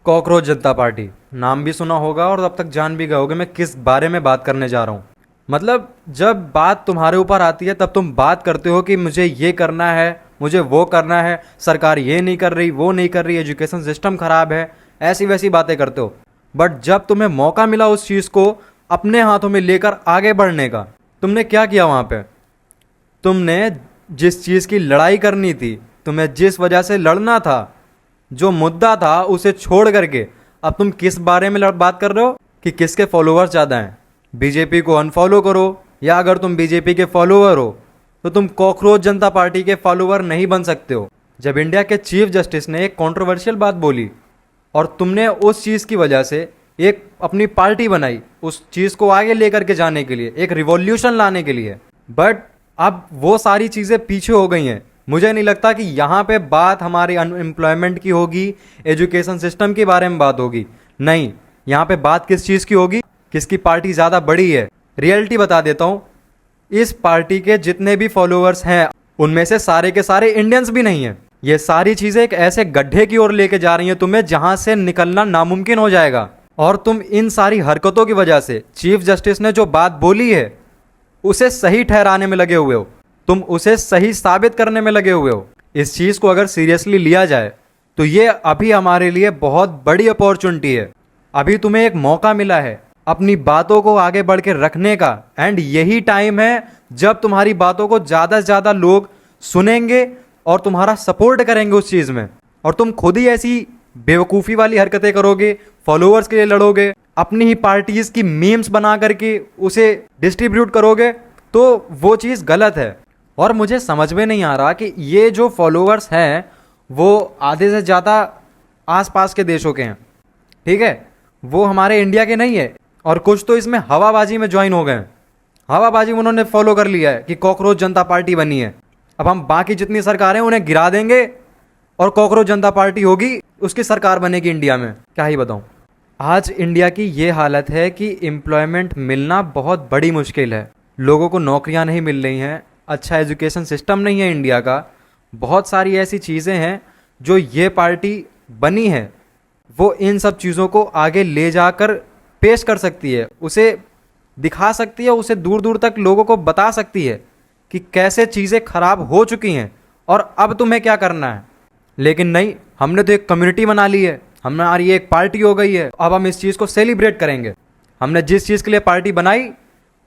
Cockroach जनता party नाम भी सुना होगा और अब तक जान भी गए होगे मैं किस बारे में बात करने जा रहा हूँ। मतलब जब बात तुम्हारे ऊपर आती है तब तुम बात करते हो कि मुझे ये करना है, मुझे वो करना है, सरकार ये नहीं कर रही, वो नहीं कर रही, एजुकेशन सिस्टम खराब है, ऐसी वैसी बातें करते हो। बट जब तुम्हें मौका मिला उस चीज़ को अपने हाथों में लेकर आगे बढ़ने का, तुमने क्या किया वहाँ पे? तुमने जिस चीज़ की लड़ाई करनी थी, तुम्हें जिस वजह से लड़ना था, जो मुद्दा था, उसे छोड़ करके अब तुम किस बारे में बात कर रहे हो कि किसके फॉलोअर्स ज़्यादा हैं। बीजेपी को अनफॉलो करो, या अगर तुम बीजेपी के फॉलोअर हो तो तुम कॉकरोच जनता पार्टी के फॉलोअर नहीं बन सकते हो। जब इंडिया के चीफ जस्टिस ने एक कंट्रोवर्शियल बात बोली और तुमने उस चीज़ की वजह से एक अपनी पार्टी बनाई उस चीज़ को आगे लेकर के जाने के लिए, एक रिवॉल्यूशन लाने के लिए, बट अब वो सारी चीज़ें पीछे हो गई हैं। मुझे नहीं लगता कि यहाँ पे बात हमारे अनएम्प्लॉयमेंट की होगी, एजुकेशन सिस्टम के बारे में बात होगी। नहीं, यहाँ पे बात किस चीज़ की होगी, किसकी पार्टी ज़्यादा बड़ी है। रियलिटी बता देता हूँ, इस पार्टी के जितने भी फॉलोअर्स हैं उनमें से सारे के सारे इंडियंस भी नहीं हैं। ये सारी चीज़ें एक ऐसे गड्ढे की ओर लेके जा रही हैं तुम्हें जहाँ से निकलना नामुमकिन हो जाएगा। और तुम इन सारी हरकतों की वजह से चीफ जस्टिस ने जो बात बोली है उसे सही ठहराने में लगे हुए हो, तुम उसे सही साबित करने में लगे हुए हो। इस चीज़ को अगर सीरियसली लिया जाए तो ये अभी हमारे लिए बहुत बड़ी अपॉर्चुनिटी है। अभी तुम्हें एक मौका मिला है अपनी बातों को आगे बढ़ के रखने का, एंड यही टाइम है जब तुम्हारी बातों को ज़्यादा से ज़्यादा लोग सुनेंगे और तुम्हारा सपोर्ट करेंगे उस चीज़ में। और तुम खुद ही ऐसी बेवकूफ़ी वाली हरकतें करोगे, फॉलोअर्स के लिए लड़ोगे, अपनी ही पार्टीज़ की मीम्स बना करके उसे डिस्ट्रीब्यूट करोगे, तो वो चीज़ गलत है। और मुझे समझ में नहीं आ रहा कि ये जो फॉलोअर्स हैं वो आधे से ज़्यादा आसपास के देशों के हैं, ठीक है, वो हमारे इंडिया के नहीं है। और कुछ तो इसमें हवाबाजी में ज्वाइन हो गए हैं, हवाबाजी में उन्होंने फॉलो कर लिया है कि कॉकरोच जनता पार्टी बनी है। अब हम बाकी जितनी सरकारें उन्हें गिरा देंगे और कॉकरोच जनता पार्टी होगी, उसकी सरकार बनेगी इंडिया में। क्या ही बताऊं, आज इंडिया की ये हालत है कि एम्प्लॉयमेंट मिलना बहुत बड़ी मुश्किल है। लोगों को नौकरियां नहीं मिल रही हैं, अच्छा एजुकेशन सिस्टम नहीं है इंडिया का। बहुत सारी ऐसी चीज़ें हैं जो ये पार्टी बनी है वो इन सब चीज़ों को आगे ले जाकर पेश कर सकती है, उसे दिखा सकती है, उसे दूर दूर तक लोगों को बता सकती है कि कैसे चीज़ें खराब हो चुकी हैं और अब तुम्हें क्या करना है। लेकिन नहीं, हमने तो एक कम्युनिटी बना ली है, हमारी एक पार्टी हो गई है, अब हम इस चीज़ को सेलिब्रेट करेंगे। हमने जिस चीज़ के लिए पार्टी बनाई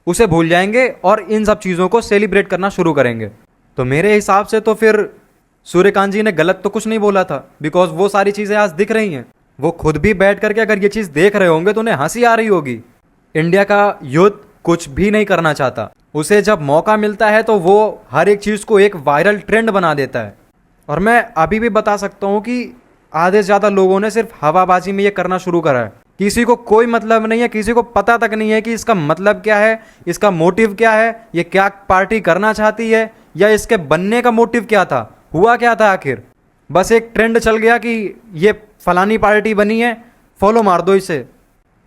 उसे भूल जाएंगे और इन सब चीज़ों को सेलिब्रेट करना शुरू करेंगे। तो मेरे हिसाब से तो फिर सूर्यकांत जी ने गलत तो कुछ नहीं बोला था, बिकॉज वो सारी चीज़ें आज दिख रही हैं। वो खुद भी बैठ करके अगर ये चीज़ देख रहे होंगे तो उन्हें हंसी आ रही होगी। इंडिया का यूथ कुछ भी नहीं करना चाहता, उसे जब मौका मिलता है तो वो हर एक चीज़ को एक वायरल ट्रेंड बना देता है। और मैं अभी भी बता सकता हूँ कि आधे से ज़्यादा लोगों ने सिर्फ हवाबाजी में ये करना शुरू करा है। किसी को कोई मतलब नहीं है, किसी को पता तक नहीं है कि इसका मतलब क्या है, इसका मोटिव क्या है, ये क्या पार्टी करना चाहती है, या इसके बनने का मोटिव क्या था, हुआ क्या था आखिर। बस एक ट्रेंड चल गया कि ये फलानी पार्टी बनी है, फॉलो मार दो इसे।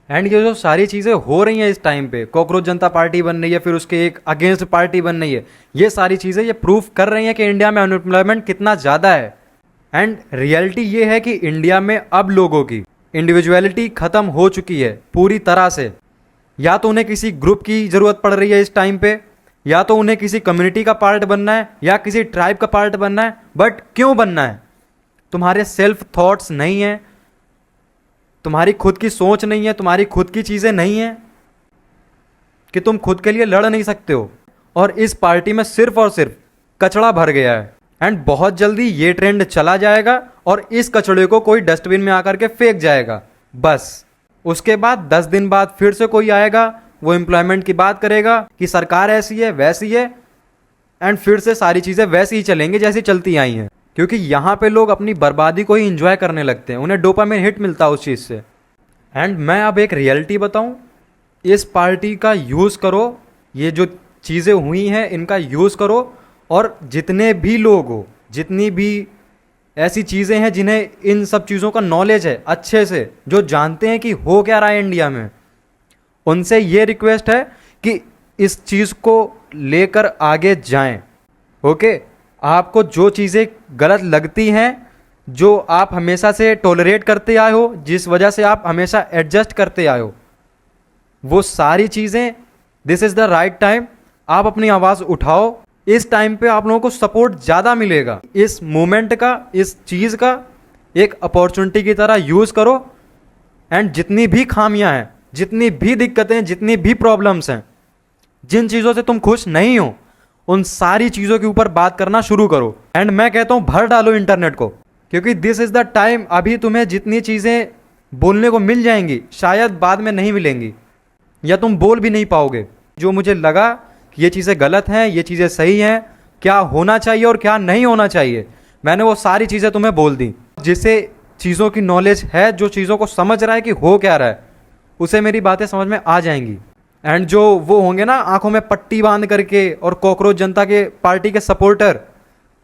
एंड ये जो सारी चीज़ें हो रही हैं इस टाइम पे, कॉकरोच जनता पार्टी बन रही है, फिर उसके एक अगेंस्ट पार्टी बन रही है, ये सारी चीज़ें ये प्रूफ कर रही हैं कि इंडिया में अनएम्प्लॉयमेंट कितना ज़्यादा है। एंड रियलिटी ये है कि इंडिया में अब लोगों की इंडिविजुअलिटी ख़त्म हो चुकी है पूरी तरह से। या तो उन्हें किसी ग्रुप की ज़रूरत पड़ रही है इस टाइम पे, या तो उन्हें किसी कम्युनिटी का पार्ट बनना है या किसी ट्राइब का पार्ट बनना है। बट क्यों बनना है? तुम्हारे सेल्फ थॉट्स नहीं हैं, तुम्हारी खुद की सोच नहीं है, तुम्हारी खुद की चीज़ें नहीं हैं कि तुम खुद के लिए लड़ नहीं सकते हो। और इस पार्टी में सिर्फ और सिर्फ कचड़ा भर गया है। एंड बहुत जल्दी ये ट्रेंड चला जाएगा और इस कचड़े को कोई डस्टबिन में आकर के फेंक जाएगा बस। उसके बाद 10 दिन बाद फिर से कोई आएगा, वो एम्प्लॉयमेंट की बात करेगा कि सरकार ऐसी है वैसी है, एंड फिर से सारी चीज़ें वैसी ही चलेंगी जैसी चलती आई हैं। क्योंकि यहाँ पे लोग अपनी बर्बादी को ही इंजॉय करने लगते हैं, उन्हें डोपामाइन हिट मिलता है उस चीज़ से। एंड मैं अब एक रियलिटी बताऊँ, इस पार्टी का यूज़ करो, ये जो चीज़ें हुई हैं इनका यूज़ करो, और जितने भी लोग हो, जितनी भी ऐसी चीज़ें हैं जिन्हें इन सब चीज़ों का नॉलेज है अच्छे से, जो जानते हैं कि हो क्या रहा है इंडिया में, उनसे ये रिक्वेस्ट है कि इस चीज़ को लेकर आगे जाएं। ओके, आपको जो चीज़ें गलत लगती हैं जो आप हमेशा से टॉलरेट करते आए हो, जिस वजह से आप हमेशा एडजस्ट करते आए हो, वो सारी चीज़ें, this is the right time, आप अपनी आवाज़ उठाओ। इस टाइम पे आप लोगों को सपोर्ट ज़्यादा मिलेगा। इस मोमेंट का, इस चीज़ का एक अपॉर्चुनिटी की तरह यूज़ करो। एंड जितनी भी खामियां हैं, जितनी भी दिक्कतें, जितनी भी प्रॉब्लम्स हैं, जिन चीज़ों से तुम खुश नहीं हो, उन सारी चीज़ों के ऊपर बात करना शुरू करो। एंड मैं कहता हूँ भर डालो इंटरनेट को, क्योंकि दिस इज़ द टाइम। अभी तुम्हें जितनी चीज़ें बोलने को मिल जाएंगी, शायद बाद में नहीं मिलेंगी, या तुम बोल भी नहीं पाओगे। जो मुझे लगा कि ये चीज़ें गलत हैं, ये चीज़ें सही हैं, क्या होना चाहिए और क्या नहीं होना चाहिए, मैंने वो सारी चीज़ें तुम्हें बोल दी। जिसे चीज़ों की नॉलेज है, जो चीज़ों को समझ रहा है कि हो क्या रहा है, उसे मेरी बातें समझ में आ जाएंगी। एंड जो वो होंगे ना आंखों में पट्टी बांध करके और कॉकरोच जनता के पार्टी के सपोर्टर,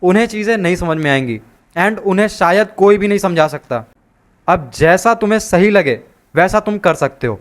उन्हें चीज़ें नहीं समझ में आएंगी एंड उन्हें शायद कोई भी नहीं समझा सकता। अब जैसा तुम्हें सही लगे वैसा तुम कर सकते हो।